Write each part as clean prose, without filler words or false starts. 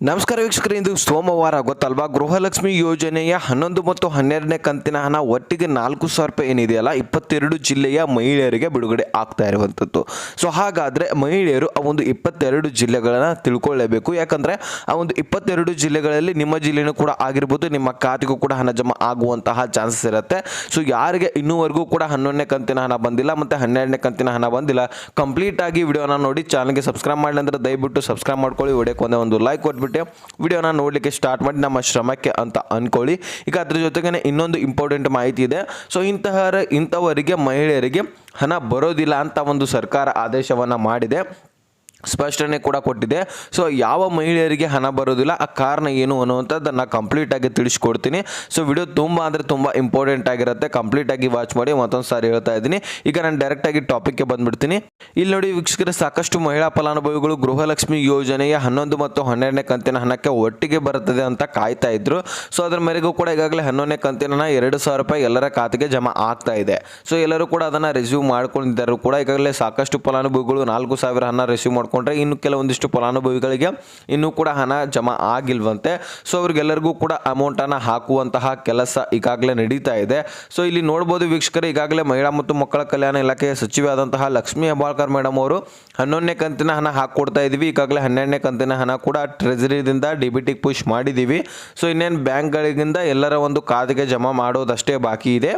ನಮಸ್ಕಾರ ವೀಕ್ಷಕರೇ, ಇಂದು ಸೋಮವಾರ ಗೊತ್ತಲ್ವಾ? ಗೃಹಲಕ್ಷ್ಮಿ ಯೋಜನೆಯ 11 ಮತ್ತು 12ನೇ ಕಂತಿನ ಹಣ ಒಟ್ಟಿಗೆ 4,000 ರೂಪಾಯಿ ಏನಿದೆಯಲ್ಲ 22 ಜಿಲ್ಲೆಯ ಮಹಿಳೆಯರಿಗೆ ಬಿಡುಗಡೆ ಆಗ್ತಾ ಇರುವಂಥದ್ದು. ಸೊ ಹಾಗಾದರೆ ಮಹಿಳೆಯರು ಆ ಒಂದು 22 ಜಿಲ್ಲೆಗಳನ್ನು ತಿಳ್ಕೊಳ್ಳೇಬೇಕು. ಯಾಕಂದರೆ ಆ ಒಂದು 22 ಜಿಲ್ಲೆಗಳಲ್ಲಿ ನಿಮ್ಮ ಜಿಲ್ಲೆನೂ ಕೂಡ ಆಗಿರ್ಬೋದು, ನಿಮ್ಮ ಖಾತೆಗೂ ಕೂಡ ಹಣ ಜಮಾ ಆಗುವಂತಹ ಚಾನ್ಸಸ್ ಇರುತ್ತೆ. ಸೊ ಯಾರಿಗೆ ಇನ್ನೂವರೆಗೂ ಕೂಡ 11ನೇ ಕಂತಿನ ಹಣ ಬಂದಿಲ್ಲ ಮತ್ತು 12ನೇ ಕಂತಿನ ಹಣ ಬಂದಿಲ್ಲ, ಕಂಪ್ಲೀಟ್ ಆಗಿ ವಿಡಿಯೋನ ನೋಡಿ. ಚಾನಲ್ಗೆ ಸಬ್ಸ್ಕ್ರೈಬ್ ಮಾಡಲಿ ಅಂದರೆ ದಯವಿಟ್ಟು ಸಬ್ಸ್ಕ್ರೈಬ್ ಮಾಡ್ಕೊಳ್ಳಿ. ವಿಡಿಯೋಕ್ಕೆ ಒಂದು ಲೈಕ್ ಕೊಟ್ಬಿಟ್ಟು ವಿಡಿಯೋನ ನೋಡಲಿಕ್ಕೆ ಸ್ಟಾರ್ಟ್ ಮಾಡಿ ನಮ್ಮ ಶ್ರಮಕ್ಕೆ ಅಂತ ಅನ್ಕೊಳ್ಳಿ. ಈಗ ಅದ್ರ ಜೊತೆಗೆ ಇನ್ನೊಂದು ಇಂಪಾರ್ಟೆಂಟ್ ಮಾಹಿತಿ ಇದೆ. ಸೊ ಇಂಥವರಿಗೆ ಮಹಿಳೆಯರಿಗೆ ಹಣ ಬರೋದಿಲ್ಲ ಅಂತ ಒಂದು ಸರ್ಕಾರ ಆದೇಶವನ್ನು ಮಾಡಿದೆ, ಸ್ಪಷ್ಟನೆ ಕೂಡ ಕೊಟ್ಟಿದೆ. ಸೊ ಯಾವ ಮಹಿಳೆಯರಿಗೆ ಹಣ ಬರೋದಿಲ್ಲ, ಆ ಕಾರಣ ಏನು ಅನ್ನುವಂಥದ್ದನ್ನು ಕಂಪ್ಲೀಟಾಗಿ ತಿಳಿಸ್ಕೊಡ್ತೀನಿ. ಸೊ ವಿಡಿಯೋ ತುಂಬ ಅಂದರೆ ತುಂಬ ಇಂಪಾರ್ಟೆಂಟ್ ಆಗಿರುತ್ತೆ, ಕಂಪ್ಲೀಟಾಗಿ ವಾಚ್ ಮಾಡಿ. ಮತ್ತೊಂದು ಸಾರಿ ಹೇಳ್ತಾ ಇದ್ದೀನಿ. ಈಗ ನಾನು ಡೈರೆಕ್ಟಾಗಿ ಟಾಪಿಕ್ಗೆ ಬಂದುಬಿಡ್ತೀನಿ. ಇಲ್ಲಿ ನೋಡಿ ವೀಕ್ಷಕರೇ, ಸಾಕಷ್ಟು ಮಹಿಳಾ ಫಲಾನುಭವಿಗಳು ಗೃಹಲಕ್ಷ್ಮಿ ಯೋಜನೆಯ 11 ಮತ್ತು 12ನೇ ಕಂತಿನ ಹಣಕ್ಕೆ ಒಟ್ಟಿಗೆ ಬರುತ್ತದೆ ಅಂತ ಕಾಯ್ತಾ ಇದ್ರು. ಸೊ ಅದರ ಮೇರೆಗೂ ಕೂಡ ಈಗಾಗಲೇ 11ನೇ ಕಂತಿನ ಹಣ 2,000 ರೂಪಾಯಿ ಎಲ್ಲರ ಖಾತೆಗೆ ಜಮಾ ಆಗ್ತಾ ಇದೆ. ಸೊ ಎಲ್ಲರೂ ಕೂಡ ಅದನ್ನು ರಿಸೀವ್ ಮಾಡ್ಕೊಂಡಿದ್ದರು ಕೂಡ. ಈಗಾಗಲೇ ಸಾಕಷ್ಟು ಫಲಾನುಭವಿಗಳು 4,000 ಹಣ ರಿಸೀವ್ ಮಾಡ್ಕೊಂಡ್ರೆ, ಇನ್ನು ಕೆಲವೊಂದಿಷ್ಟು ಫಲಾನುಭವಿಗಳಿಗೆ ಇನ್ನೂ ಕೂಡ ಹಣ ಜಮಾ ಆಗಿಲ್ವಂತೆ. ಸೊ ಅವ್ರಿಗೆಲ್ಲರಿಗೂ ಕೂಡ ಅಮೌಂಟನ್ನು ಹಾಕುವಂತಹ ಕೆಲಸ ಈಗಾಗಲೇ ನಡೀತಾ ಇದೆ. ಸೊ ಇಲ್ಲಿ ನೋಡ್ಬೋದು ವೀಕ್ಷಕರೇ, ಈಗಾಗಲೇ ಮಹಿಳಾ ಮತ್ತು ಮಕ್ಕಳ ಕಲ್ಯಾಣ ಇಲಾಖೆಯ ಸಚಿವೆಯಾದಂತಹ ಲಕ್ಷ್ಮೀ ಹೆಬ್ಬಾಳ್ಕರ್ ಮೇಡಮ್ ಅವರು 11ನೇ ಕಂತಿನ ಹಣ ಹಾಕೊಡ್ತಾ ಇದ್ದೀವಿ. ಈಗಾಗಲೇ 12ನೇ ಕಂತಿನ ಹಣ ಕೂಡ ಟ್ರೆಜರಿದಿಂದ ಡಿಬಿಟಿಗೆ ಪುಷ್ ಮಾಡಿದ್ದೀವಿ. ಸೊ ಇನ್ನೇನು ಬ್ಯಾಂಕ್ಗಳಿಂದ ಎಲ್ಲರ ಒಂದು ಖಾತೆಗೆ ಜಮಾ ಮಾಡೋದಷ್ಟೇ ಬಾಕಿ ಇದೆ.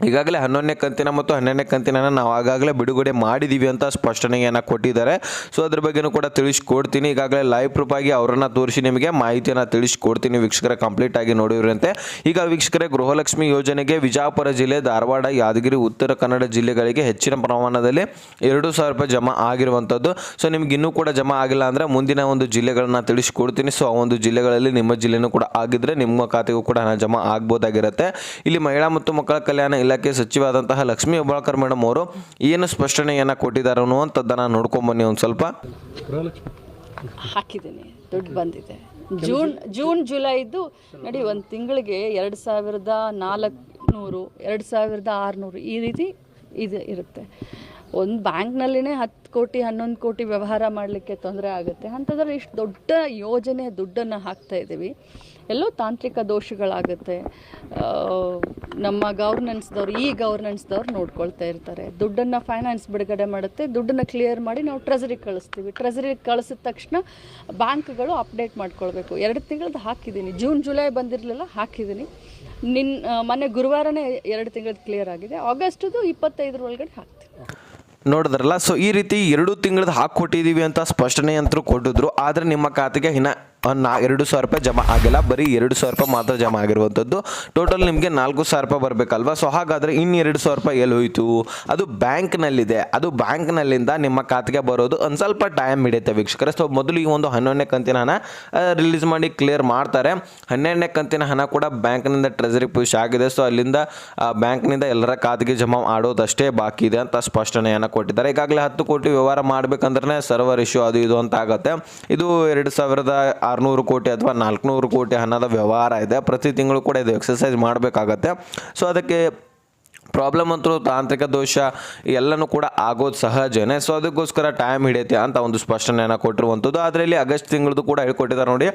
ಈಗಾಗಲೇ 11ನೇ ಕಂತಿನ ಮತ್ತು 12ನೇ ಕಂತಿನ ನಾವು ಆಗಾಗಲೇ ಬಿಡುಗಡೆ ಮಾಡಿದ್ದೀವಿ ಅಂತ ಸ್ಪಷ್ಟನೆಯನ್ನು ಕೊಟ್ಟಿದ್ದಾರೆ. ಸೊ ಅದ್ರ ಬಗ್ಗೆನೂ ಕೂಡ ತಿಳಿಸ್ಕೊಡ್ತೀನಿ. ಈಗಾಗಲೇ ಲೈವ್ ಪ್ರೂಫ್ ಆಗಿ ಅವರನ್ನು ತೋರಿಸಿ ನಿಮಗೆ ಮಾಹಿತಿಯನ್ನು ತಿಳಿಸ್ಕೊಡ್ತೀನಿ. ವೀಕ್ಷಕರೇ ಕಂಪ್ಲೀಟ್ ಆಗಿ ನೋಡಿರಂತೆ. ಈಗ ವೀಕ್ಷಕರೇ, ಗೃಹಲಕ್ಷ್ಮಿ ಯೋಜನೆಗೆ ವಿಜಯಪುರ ಜಿಲ್ಲೆ, ಧಾರವಾಡ, ಯಾದಗಿರಿ, ಉತ್ತರ ಕನ್ನಡ ಜಿಲ್ಲೆಗಳಿಗೆ ಹೆಚ್ಚಿನ ಪ್ರಮಾಣದಲ್ಲಿ 2,000 ರೂಪಾಯಿ ಜಮಾ ಆಗಿರುವಂಥದ್ದು. ಸೊ ನಿಮ್ಗೆ ಇನ್ನೂ ಕೂಡ ಜಮಾ ಆಗಿಲ್ಲ ಅಂದರೆ ಮುಂದಿನ ಒಂದು ಜಿಲ್ಲೆಗಳನ್ನ ತಿಳಿಸ್ಕೊಡ್ತೀನಿ. ಸೊ ಆ ಒಂದು ಜಿಲ್ಲೆಗಳಲ್ಲಿ ನಿಮ್ಮ ಜಿಲ್ಲೆನೂ ಕೂಡ ಆಗಿದ್ರೆ ನಿಮ್ಮ ಖಾತೆಗೂ ಕೂಡ ಹಣ ಜಮಾ ಆಗ್ಬೋದಾಗಿರುತ್ತೆ. ಇಲ್ಲಿ ಮಹಿಳಾ ಮತ್ತು ಮಕ್ಕಳ ಕಲ್ಯಾಣ ಇಲಾಖೆ ಸಚಿವರಾದಂತಹ ಲಕ್ಷ್ಮೀ ಹೆಬ್ಬಾಳ್ಕರ್ ಮೇಡಮ್ ಅವರು ಏನು ಸ್ಪಷ್ಟನೆಯನ್ನು ಕೊಟ್ಟಿದ್ದಾರೆ ಅನ್ನುವಂಥದ್ದನ್ನು ನೋಡ್ಕೊಂಬನ್ನಿ. ಒಂದು ಸ್ವಲ್ಪ ಹಾಕಿದ್ದೀನಿ, ದುಡ್ಡು ಬಂದಿದೆ. ಜೂನ್ ಜುಲೈದು ನೋಡಿ, ಒಂದು ತಿಂಗಳಿಗೆ 2,400, 2,600 ಈ ರೀತಿ ಇದು ಇರುತ್ತೆ. ಒಂದು ಬ್ಯಾಂಕ್ನಲ್ಲಿನೇ 10 ಕೋಟಿ 11 ಕೋಟಿ ವ್ಯವಹಾರ ಮಾಡಲಿಕ್ಕೆ ತೊಂದರೆ ಆಗುತ್ತೆ. ಅಂಥದ್ರಲ್ಲಿ ಇಷ್ಟು ದೊಡ್ಡ ಯೋಜನೆ ದುಡ್ಡನ್ನು ಹಾಕ್ತಾ ಇದ್ದೀವಿ. ಎಲ್ಲೋ ತಾಂತ್ರಿಕ ದೋಷಗಳಾಗುತ್ತೆ. ನಮ್ಮ ಗವರ್ನೆನ್ಸ್ದವ್ರು ನೋಡ್ಕೊಳ್ತಾ ಇರ್ತಾರೆ. ದುಡ್ಡನ್ನು ಫೈನಾನ್ಸ್ ಬಿಡುಗಡೆ ಮಾಡುತ್ತೆ, ದುಡ್ಡನ್ನು ಕ್ಲಿಯರ್ ಮಾಡಿ ನಾವು ಟ್ರೆಜರಿಗೆ ಕಳಿಸ್ತೀವಿ. ಟ್ರೆಜರಿಗೆ ಕಳಿಸಿದ ತಕ್ಷಣ ಬ್ಯಾಂಕ್ಗಳು ಅಪ್ಡೇಟ್ ಮಾಡ್ಕೊಳ್ಬೇಕು. 2 ತಿಂಗಳದ್ದು ಹಾಕಿದ್ದೀನಿ. ಜೂನ್ ಜುಲೈ ಬಂದಿರಲಿಲ್ಲ, ಹಾಕಿದ್ದೀನಿ. ಮೊನ್ನೆ ಗುರುವಾರನೇ 2 ತಿಂಗಳದ್ದು ಕ್ಲಿಯರ್ ಆಗಿದೆ. ಆಗಸ್ಟದು 25 ಒಳಗಡೆ ಹಾಕ್ತೀನಿ. ನೋಡಿದ್ರಲ್ಲ. ಸೊ ಈ ರೀತಿ 2 ತಿಂಗಳದ್ದು ಹಾಕ್ಕೊಟ್ಟಿದ್ದೀವಿ ಅಂತ ಸ್ಪಷ್ಟನೆ ಅಂತೂ ಕೊಟ್ಟಿದ್ರು. ಆದರೆ ನಿಮ್ಮ ಖಾತೆಗೆ ಇನ್ನು 2,000 ರೂಪಾಯಿ ಜಮಾ ಆಗಿಲ್ಲ, ಬರೀ 2,000 ರೂಪಾಯಿ ಮಾತ್ರ ಜಮಾ ಆಗಿರುವಂಥದ್ದು. ಟೋಟಲ್ ನಿಮಗೆ 4,000 ರೂಪಾಯಿ ಬರಬೇಕಲ್ವ? ಸೊ ಹಾಗಾದರೆ ಇನ್ನು 2,000 ರೂಪಾಯಿ ಎಲ್ಲಿ ಹೋಯಿತು? ಅದು ಬ್ಯಾಂಕ್ನಲ್ಲಿದೆ. ಅದು ಬ್ಯಾಂಕ್ನಲ್ಲಿಂದ ನಿಮ್ಮ ಖಾತೆಗೆ ಬರೋದು ಒಂದು ಸ್ವಲ್ಪ ಟೈಮ್ ಹಿಡಿಯುತ್ತೆ ವೀಕ್ಷಕರೇ. ಸೊ ಮೊದಲು ಈ ಒಂದು 11ನೇ ಕಂತಿನ ಹಣ ರಿಲೀಸ್ ಮಾಡಿ ಕ್ಲಿಯರ್ ಮಾಡ್ತಾರೆ. 12ನೇ ಕಂತಿನ ಹಣ ಕೂಡ ಬ್ಯಾಂಕ್ನಿಂದ ಟ್ರೆಜರಿ ಪುಷ್ ಆಗಿದೆ. ಸೊ ಅಲ್ಲಿಂದ ಬ್ಯಾಂಕ್ನಿಂದ ಎಲ್ಲರ ಖಾತೆಗೆ ಜಮಾ ಮಾಡೋದಷ್ಟೇ ಬಾಕಿ ಇದೆ ಅಂತ ಸ್ಪಷ್ಟನೆಯನ್ನು ಕೊಟ್ಟಿದ್ದಾರೆ. ಈಗಾಗಲೇ 10 ಕೋಟಿ ವ್ಯವಹಾರ ಮಾಡಬೇಕಂದ್ರೆ ಸರ್ವರ್ ಇಶ್ಯೂ ಅದು ಇದು ಅಂತ ಆಗುತ್ತೆ. ಇದು 2,600 ಕೋಟಿ ಅಥವಾ 400 ಕೋಟಿ ಹಣದ ವ್ಯವಹಾರ ಇದೆ. ಪ್ರತಿ ತಿಂಗಳು ಕೂಡ ಇದು ಎಕ್ಸಸೈಸ್ ಮಾಡಬೇಕಾಗತ್ತೆ. ಸೊ ಅದಕ್ಕೆ ಪ್ರಾಬ್ಲಮ್ ಅಂತೂ ತಾಂತ್ರಿಕ ದೋಷ ಎಲ್ಲನೂ ಕೂಡ ಆಗೋದು ಸಹಜನೇ. ಸೊ ಅದಕ್ಕೋಸ್ಕರ ಟೈಮ್ ಹಿಡಿಯುತ್ತೆ ಅಂತ ಒಂದು ಸ್ಪಷ್ಟನೆಯನ್ನು ಕೊಟ್ಟಿರುವಂಥದ್ದು. ಆದರೆ ಇಲ್ಲಿ ಆಗಸ್ಟ್ ತಿಂಗಳದ್ದು ಕೂಡ ಹೇಳ್ಕೊಟ್ಟಿದ್ದಾರೆ ನೋಡಿ.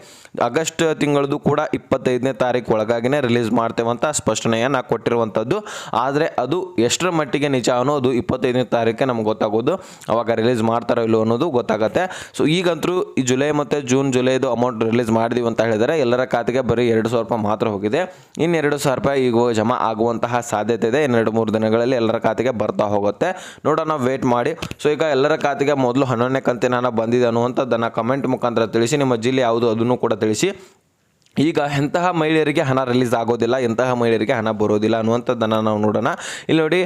ಆಗಸ್ಟ್ ತಿಂಗಳದ್ದು ಕೂಡ 25ನೇ ತಾರೀಕು ಒಳಗಾಗಿನೇ ರಿಲೀಸ್ ಮಾಡ್ತೇವೆ ಅಂತ ಸ್ಪಷ್ಟನೆಯನ್ನು ಕೊಟ್ಟಿರುವಂಥದ್ದು. ಆದರೆ ಅದು ಎಷ್ಟರ ಮಟ್ಟಿಗೆ ನಿಜ ಅನ್ನೋದು 25ನೇ ತಾರೀಕೆ ನಮ್ಗೆ ಗೊತ್ತಾಗೋದು. ಅವಾಗ ರಿಲೀಸ್ ಮಾಡ್ತಾರೋ ಇಲ್ಲೋ ಅನ್ನೋದು ಗೊತ್ತಾಗುತ್ತೆ. ಸೊ ಈಗಂತೂ ಈ ಜುಲೈ ಮತ್ತು ಜುಲೈದು ಅಮೌಂಟ್ ರಿಲೀಸ್ ಮಾಡಿದೀವಿ ಅಂತ ಹೇಳಿದರೆ ಎಲ್ಲರ ಖಾತೆಗೆ ಬರೀ 2,000 ರೂಪಾಯಿ ಮಾತ್ರ ಹೋಗಿದೆ. ಇನ್ನು 2,000 ರೂಪಾಯಿ ಈಗ ಜಮಾ ಆಗುವಂತಹ ಸಾಧ್ಯತೆ ಇದೆ. 2-3 ದಿನಗಳಲ್ಲಿ ಎಲ್ಲರ ಖಾತೆಗೆ ಬರ್ತಾ ಹೋಗುತ್ತೆ. ನೋಡೋಣ, ವೇಟ್ ಮಾಡಿ. ಸೊ ಈಗ ಎಲ್ಲರ ಖಾತೆಗೆ ಮೊದಲು 11ನೇ ಕಂತಿನ ಹಣ ಬಂದಿದೆ ಅನ್ನುವಂಥದ್ದನ್ನು ಕಮೆಂಟ್ ಮುಖಾಂತರ ತಿಳಿಸಿ. ನಿಮ್ಮ ಜಿಲ್ಲೆ ಯಾವುದು ಅದನ್ನು ಕೂಡ ತಿಳಿಸಿ. ಈಗ ಎಂತಹ ಮಹಿಳೆಯರಿಗೆ ಹಣ ರಿಲೀಸ್ ಆಗೋದಿಲ್ಲ, ಎಂತಹ ಮಹಿಳೆಯರಿಗೆ ಹಣ ಬರೋದಿಲ್ಲ ಅನ್ನುವಂಥದ್ದನ್ನು ನಾವು ನೋಡೋಣ. ಇಲ್ಲಿ ನೋಡಿ,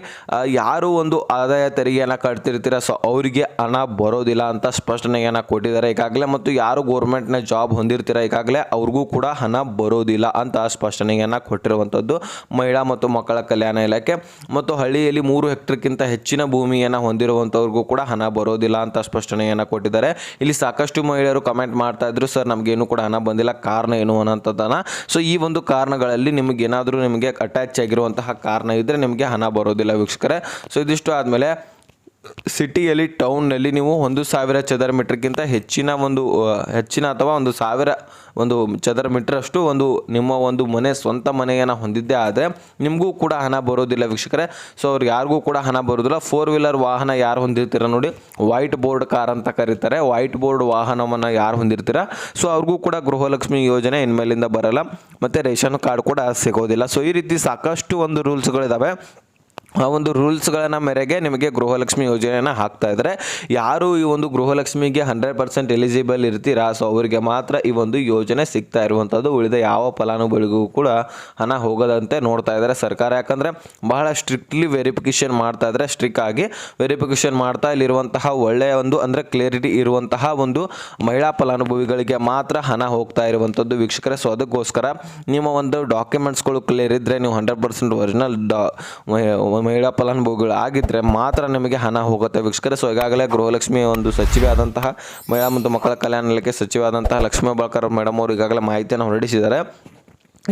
ಯಾರು ಒಂದು ಆದಾಯ ತೆರಿಗೆಯನ್ನು ಕಟ್ತಿರ್ತೀರ, ಸೊ ಅವರಿಗೆ ಹಣ ಬರೋದಿಲ್ಲ ಅಂತ ಸ್ಪಷ್ಟನೆಯನ್ನು ಕೊಟ್ಟಿದ್ದಾರೆ ಈಗಾಗಲೇ. ಮತ್ತು ಯಾರು ಗೌರ್ಮೆಂಟ್ನ ಜಾಬ್ ಹೊಂದಿರ್ತೀರ ಈಗಾಗಲೇ ಅವ್ರಿಗೂ ಕೂಡ ಹಣ ಬರೋದಿಲ್ಲ ಅಂತ ಸ್ಪಷ್ಟನೆಯನ್ನು ಕೊಟ್ಟಿರುವಂಥದ್ದು ಮಹಿಳಾ ಮತ್ತು ಮಕ್ಕಳ ಕಲ್ಯಾಣ ಇಲಾಖೆ. ಮತ್ತು ಹಳ್ಳಿಯಲ್ಲಿ 3 ಹೆಕ್ಟರ್ಗಿಂತ ಹೆಚ್ಚಿನ ಭೂಮಿಯನ್ನು ಹೊಂದಿರುವಂಥವ್ರಿಗೂ ಕೂಡ ಹಣ ಬರೋದಿಲ್ಲ ಅಂತ ಸ್ಪಷ್ಟನೆಯನ್ನು ಕೊಟ್ಟಿದ್ದಾರೆ. ಇಲ್ಲಿ ಸಾಕಷ್ಟು ಮಹಿಳೆಯರು ಕಮೆಂಟ್ ಮಾಡ್ತಾ ಇದ್ರು, ಸರ್ ನಮಗೇನು ಕೂಡ ಹಣ ಬಂದಿಲ್ಲ, ಕಾರಣ ಏನು ಅನ್ನೋ ಸೊ ಈ ಒಂದು ಕಾರಣಗಳಲ್ಲಿ ನಿಮಗೇನಾದರೂ ನಿಮಗೆ ಅಟ್ಯಾಚ್ ಆಗಿರುವಂತಹ ಕಾರಣ ಇದ್ದರೆ ನಿಮಗೆ ಹಣ ಬರೋದಿಲ್ಲ ವೀಕ್ಷಕರೇ. ಸೊ ಇದಿಷ್ಟು ಆದಮೇಲೆ ಸಿಟಿಯಲ್ಲಿ ಟೌನ್ನಲ್ಲಿ ನೀವು 1,000 ಚದರ ಮೀಟರ್ಗಿಂತ ಹೆಚ್ಚಿನ ಅಥವಾ 1,000 ಚದರ ಮೀಟರ್ ಅಷ್ಟು ನಿಮ್ಮ ಒಂದು ಸ್ವಂತ ಮನೆಯನ್ನು ಹೊಂದಿದ್ದೇ ಆದರೆ ನಿಮಗೂ ಕೂಡ ಹಣ ಬರೋದಿಲ್ಲ ವೀಕ್ಷಕರೇ. ಸೊ ಅವ್ರಿಗೆ ಯಾರಿಗೂ ಕೂಡ ಹಣ ಬರೋದಿಲ್ಲ. 4 ವೀಲರ್ ವಾಹನ ಯಾರು ಹೊಂದಿರ್ತೀರ ನೋಡಿ, ವೈಟ್ ಬೋರ್ಡ್ ಕಾರ್ ಅಂತ ಕರೀತಾರೆ, ವೈಟ್ ಬೋರ್ಡ್ ವಾಹನವನ್ನು ಯಾರು ಹೊಂದಿರ್ತೀರ ಸೊ ಅವ್ರಿಗೂ ಕೂಡ ಗೃಹಲಕ್ಷ್ಮಿ ಯೋಜನೆ ಇನ್ಮೇಲಿಂದ ಬರಲ್ಲ, ಮತ್ತು ರೇಷನ್ ಕಾರ್ಡ್ ಕೂಡ ಸಿಗೋದಿಲ್ಲ. ಸೊ ಈ ರೀತಿ ಸಾಕಷ್ಟು ರೂಲ್ಸ್ಗಳಿದ್ದಾವೆ. ಆ ರೂಲ್ಸ್ಗಳನ್ನು ಮೇರೆಗೆ ನಿಮಗೆ ಗೃಹಲಕ್ಷ್ಮಿ ಯೋಜನೆಯನ್ನು ಹಾಕ್ತಾ ಇದ್ದಾರೆ. ಯಾರು ಈ ಗೃಹಲಕ್ಷ್ಮಿಗೆ 100% ಎಲಿಜಿಬಲ್ ಇರ್ತೀರಾ ಸೊ ಅವರಿಗೆ ಮಾತ್ರ ಈ ಯೋಜನೆ ಸಿಗ್ತಾ ಇರುವಂಥದ್ದು. ಉಳಿದ ಯಾವ ಫಲಾನುಭವಿಗಳಿಗೂ ಕೂಡ ಹಣ ಹೋಗದಂತೆ ನೋಡ್ತಾ ಇದ್ದಾರೆ ಸರ್ಕಾರ. ಯಾಕಂದರೆ ಬಹಳ ಸ್ಟ್ರಿಕ್ಟ್ಲಿ ವೆರಿಫಿಕೇಷನ್ ಮಾಡ್ತಾ ಇದ್ದಾರೆ. ಸ್ಟ್ರಿಕ್ ಆಗಿ ವೆರಿಫಿಕೇಷನ್ ಮಾಡ್ತಾ ಇಲ್ಲಿರುವಂತಹ ಒಳ್ಳೆಯ ಅಂದರೆ ಕ್ಲಿಯರಿಟಿ ಇರುವಂತಹ ಮಹಿಳಾ ಫಲಾನುಭವಿಗಳಿಗೆ ಮಾತ್ರ ಹಣ ಹೋಗ್ತಾ ಇರುವಂಥದ್ದು ವೀಕ್ಷಕರೇ. ಸೊ ಅದಕ್ಕೋಸ್ಕರ ನಿಮ್ಮ ಡಾಕ್ಯುಮೆಂಟ್ಸ್ಗಳು ಕ್ಲಿಯರ್ ಇದ್ದರೆ, ನೀವು 100% ಒರಿಜಿನಲ್ ಮಹಿಳಾ ಫಲಾನುಭವಿಗಳು ಆಗಿದ್ದರೆ ಮಾತ್ರ ನಿಮಗೆ ಹಣ ಹೋಗುತ್ತೆ ವೀಕ್ಷಕರೇ. ಸೊ ಈಗಾಗಲೇ ಗೃಹಲಕ್ಷ್ಮಿ ಸಚಿವೆ ಆದಂತಹ ಮಹಿಳಾ ಮತ್ತು ಮಕ್ಕಳ ಕಲ್ಯಾಣ ಇಲಾಖೆ ಸಚಿವೆ ಆದಂತಹ ಲಕ್ಷ್ಮೀ ಹೆಬ್ಬಾಳ್ಕರ್ ಮೇಡಮ್ ಅವರು ಈಗಾಗಲೇ ಮಾಹಿತಿಯನ್ನು ಹೊರಡಿಸಿದ್ದಾರೆ.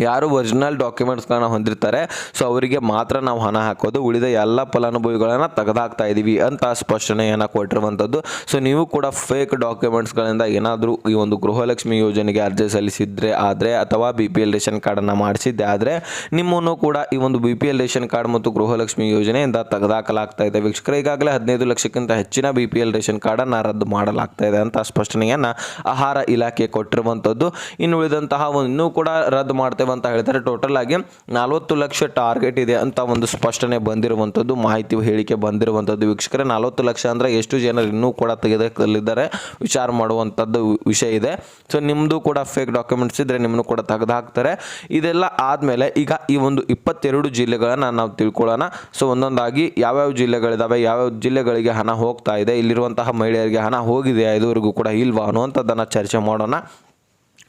ಯಾರು ಒರಿಜಿನಲ್ ಡಾಕ್ಯುಮೆಂಟ್ಸ್ಗಳನ್ನ ಹೊಂದಿರ್ತಾರೆ ಸೊ ಅವರಿಗೆ ಮಾತ್ರ ನಾವು ಹಣ ಹಾಕೋದು, ಉಳಿದ ಎಲ್ಲ ಫಲಾನುಭವಿಗಳನ್ನು ತೆಗೆದಾಕ್ತಾ ಇದ್ದೀವಿ ಅಂತ ಸ್ಪಷ್ಟನೆಯನ್ನು ಕೊಟ್ಟಿರುವಂಥದ್ದು. ಸೊ ನೀವು ಕೂಡ ಫೇಕ್ ಡಾಕ್ಯುಮೆಂಟ್ಸ್ಗಳಿಂದ ಏನಾದರೂ ಈ ಗೃಹಲಕ್ಷ್ಮಿ ಯೋಜನೆಗೆ ಅರ್ಜಿ ಸಲ್ಲಿಸಿದ್ರೆ ಆದರೆ ಅಥವಾ BPL ರೇಷನ್ ಕಾರ್ಡನ್ನು ಮಾಡಿಸಿದ್ದೆ ಆದರೆ ನಿಮ್ಮನ್ನು ಕೂಡ ಈ BPL ರೇಷನ್ ಕಾರ್ಡ್ ಮತ್ತು ಗೃಹಲಕ್ಷ್ಮಿ ಯೋಜನೆಯಿಂದ ತೆಗೆದಾಕಲಾಗ್ತಾ ಇದೆ ವೀಕ್ಷಕರೇ. ಈಗಾಗಲೇ 15 ಲಕ್ಷಕ್ಕಿಂತ ಹೆಚ್ಚಿನ BPL ರೇಷನ್ ಕಾರ್ಡನ್ನು ರದ್ದು ಮಾಡಲಾಗ್ತಾ ಇದೆ ಅಂತ ಸ್ಪಷ್ಟನೆಯನ್ನು ಆಹಾರ ಇಲಾಖೆ ಕೊಟ್ಟಿರುವಂಥದ್ದು. ಇನ್ನು ಉಳಿದಂತಹ ಇನ್ನೂ ಕೂಡ ರದ್ದು ಮಾಡ್ತೇವೆ ಅಂತ ಹೇಳ್ತಾರೆ. ಟೋಟಲ್ ಆಗಿ 40 ಲಕ್ಷ ಟಾರ್ಗೆಟ್ ಇದೆ ಅಂತ ಸ್ಪಷ್ಟನೆ ಬಂದಿರುವಂಥದ್ದು, ಮಾಹಿತಿ ಹೇಳಿಕೆ ಬಂದಿರುವಂಥದ್ದು ವೀಕ್ಷಕರೇ. 40 ಲಕ್ಷ ಅಂದರೆ ಎಷ್ಟು ಜನರು ಇನ್ನೂ ಕೂಡ ತೆಗೆದುಕೊಳ್ಳಿದ್ದಾರೆ ವಿಚಾರ ಮಾಡುವಂಥದ್ದು ವಿಷಯ ಇದೆ. ಸೊ ನಿಮ್ಮದು ಕೂಡ ಫೇಕ್ ಡಾಕ್ಯುಮೆಂಟ್ಸ್ ಇದ್ದರೆ ನಿಮ್ಮನ್ನು ಕೂಡ ತೆಗೆದು ಹಾಕ್ತಾರೆ. ಇದೆಲ್ಲ ಆದಮೇಲೆ ಈಗ ಈ 22 ಜಿಲ್ಲೆಗಳನ್ನು ನಾವು ತಿಳ್ಕೊಳ್ಳೋಣ. ಸೊ ಒಂದೊಂದಾಗಿ ಯಾವ್ಯಾವ ಜಿಲ್ಲೆಗಳಿದ್ದಾವೆ, ಯಾವ್ಯಾವ ಜಿಲ್ಲೆಗಳಿಗೆ ಹಣ ಹೋಗ್ತಾ ಇದೆ, ಇಲ್ಲಿರುವಂತಹ ಮಹಿಳೆಯರಿಗೆ ಹಣ ಹೋಗಿದೆಯಾ ಇದುವರೆಗೂ ಕೂಡ ಇಲ್ವಾ ಅನ್ನುವಂಥದ್ದನ್ನು ಚರ್ಚೆ ಮಾಡೋಣ.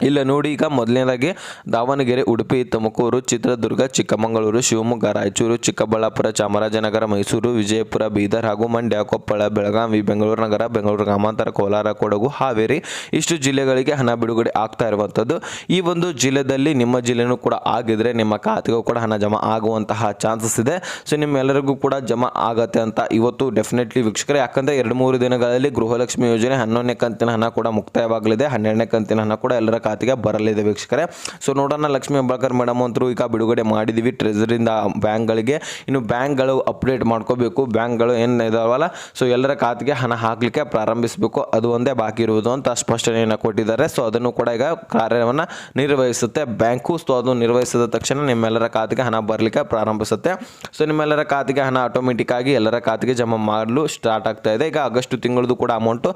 ಇಲ್ಲ ನೋಡಿ, ಈಗ ಮೊದಲನೇದಾಗಿ ದಾವಣಗೆರೆ, ಉಡುಪಿ, ತುಮಕೂರು, ಚಿತ್ರದುರ್ಗ, ಚಿಕ್ಕಮಗಳೂರು, ಶಿವಮೊಗ್ಗ, ರಾಯಚೂರು, ಚಿಕ್ಕಬಳ್ಳಾಪುರ, ಚಾಮರಾಜನಗರ, ಮೈಸೂರು, ವಿಜಯಪುರ, ಬೀದರ್ ಹಾಗೂ ಮಂಡ್ಯ, ಕೊಪ್ಪಳ, ಬೆಳಗಾವಿ, ಬೆಂಗಳೂರು ನಗರ, ಬೆಂಗಳೂರು ಗ್ರಾಮಾಂತರ, ಕೋಲಾರ, ಕೊಡಗು, ಹಾವೇರಿ ಇಷ್ಟು ಜಿಲ್ಲೆಗಳಿಗೆ ಹಣ ಬಿಡುಗಡೆ ಆಗ್ತಾ ಇರುವಂಥದ್ದು. ಈ ಜಿಲ್ಲೆಯಲ್ಲಿ ನಿಮ್ಮ ಜಿಲ್ಲೆನೂ ಕೂಡ ಆಗಿದ್ರೆ ನಿಮ್ಮ ಖಾತೆಗೂ ಕೂಡ ಹಣ ಜಮಾ ಆಗುವಂತಹ ಚಾನ್ಸಸ್ ಇದೆ. ಸೊ ನಿಮ್ಮೆಲ್ಲರಿಗೂ ಕೂಡ ಜಮಾ ಆಗತ್ತೆ ಅಂತ ಇವತ್ತು ಡೆಫಿನೆಟ್ಲಿ ವೀಕ್ಷಕರೇ. ಯಾಕಂದರೆ 2-3 ದಿನಗಳಲ್ಲಿ ಗೃಹಲಕ್ಷ್ಮಿ ಯೋಜನೆ 11ನೇ ಕಂತಿನ ಹಣ ಕೂಡ ಮುಕ್ತಾಯವಾಗಲಿದೆ. 12ನೇ ಕಂತಿನ ಹಣ ಕೂಡ ಎಲ್ಲರ ಖಾತೆಗೆ ಬರಲಿದೆ ವೀಕ್ಷಕರೇ. ಸೊ ನೋಡೋಣ, ಲಕ್ಷ್ಮೀ ಹೆಬ್ಬಾಳ್ಕರ್ ಮೇಡಮ್ ಅಂತರೂ ಈಗ ಬಿಡುಗಡೆ ಮಾಡಿದ್ದೀವಿ ಟ್ರೆಜರಿಯಿಂದ ಬ್ಯಾಂಕ್ಗಳಿಗೆ. ಇನ್ನು ಬ್ಯಾಂಕ್ಗಳು ಅಪ್ಡೇಟ್ ಮಾಡ್ಕೋಬೇಕು, ಬ್ಯಾಂಕ್ಗಳು ಏನು ಇದಾವಲ್ಲ ಸೊ ಎಲ್ಲರ ಖಾತೆಗೆ ಹಣ ಹಾಕಲಿಕ್ಕೆ ಪ್ರಾರಂಭಿಸಬೇಕು, ಅದು ಒಂದೇ ಬಾಕಿ ಇರುವುದು ಅಂತ ಸ್ಪಷ್ಟನೆಯನ್ನು ಕೊಟ್ಟಿದ್ದಾರೆ. ಸೊ ಅದನ್ನು ಕೂಡ ಈಗ ಕಾರ್ಯವನ್ನು ನಿರ್ವಹಿಸುತ್ತೆ ಬ್ಯಾಂಕು. ಸೊ ಅದು ನಿರ್ವಹಿಸಿದ ತಕ್ಷಣ ನಿಮ್ಮೆಲ್ಲರ ಖಾತೆಗೆ ಹಣ ಬರಲಿಕ್ಕೆ ಪ್ರಾರಂಭಿಸುತ್ತೆ. ಸೊ ನಿಮ್ಮೆಲ್ಲರ ಖಾತೆಗೆ ಹಣ ಆಟೋಮೆಟಿಕ್ ಆಗಿ ಎಲ್ಲರ ಖಾತೆಗೆ ಜಮಾ ಮಾಡಲು ಸ್ಟಾರ್ಟ್ ಆಗ್ತಾ ಇದೆ. ಈಗ ಆಗಸ್ಟ್ ತಿಂಗಳದು ಕೂಡ ಅಮೌಂಟು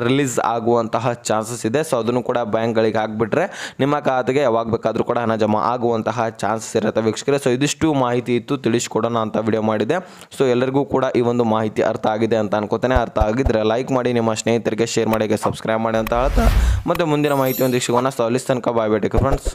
ರಿಲೀಸ್ ಆಗುವಂತಹ ಚಾನ್ಸಸ್ ಇದೆ. ಸೊ ಅದನ್ನು ಕೂಡ ಬ್ಯಾಂಕ್ಗಳಿಗೆ ಹಾಕ್ಬಿಟ್ರೆ ನಿಮ್ಮ ಖಾತೆಗೆ ಯಾವಾಗ ಬೇಕಾದರೂ ಕೂಡ ಹಣ ಜಮಾ ಆಗುವಂತಹ ಚಾನ್ಸಸ್ ಇರುತ್ತೆ ವೀಕ್ಷಕರೇ. ಸೊ ಇದಿಷ್ಟು ಮಾಹಿತಿ ಇತ್ತು, ತಿಳಿಸ್ಕೊಡೋಣ ಅಂತ ವಿಡಿಯೋ ಮಾಡಿದೆ. ಸೊ ಎಲ್ಲರಿಗೂ ಕೂಡ ಈ ಮಾಹಿತಿ ಅರ್ಥ ಆಗಿದೆ ಅಂತ ಅನ್ಕೋತೇನೆ. ಅರ್ಥ ಆಗಿದ್ರೆ ಲೈಕ್ ಮಾಡಿ, ನಿಮ್ಮ ಸ್ನೇಹಿತರಿಗೆ ಶೇರ್ ಮಾಡಿ, ಸಬ್ಸ್ಕ್ರೈಬ್ ಮಾಡಿ ಅಂತ ಹೇಳ್ತಾ ಮತ್ತೆ ಮುಂದಿನ ಮಾಹಿತಿಯೊಂದಿಗೆ ಸಿಗೋಣ. ಸೊ ಅಲ್ಲಿ ತನಕ ಬಾಯ್, ಬೇಟೆ ಫ್ರೆಂಡ್ಸ್.